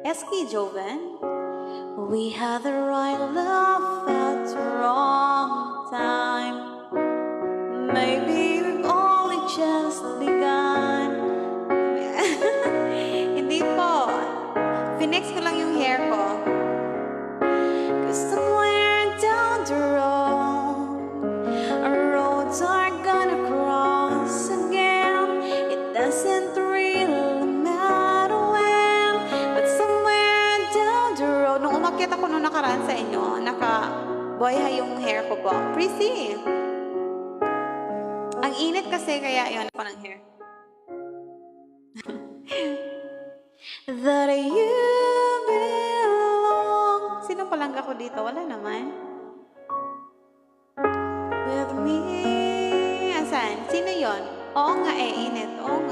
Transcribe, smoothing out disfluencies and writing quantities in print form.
SK Joven. We had the right love at the wrong time. Maybe we've only just begun. Hindi po. Finex ko lang yung hair ko. Cause somewhere down the road, our roads are gonna cross again. It doesn't really matter when, but somewhere down the road. Nung umakyat ako nung nakaraan sa inyo, naka-boyha yung hair ko po. Pretty. Ang init kasi, kaya yun ako ng hair. That you belong. Sino palangga ko dito? Wala naman. With me. Asan? Sino yon? Oo nga init. Oo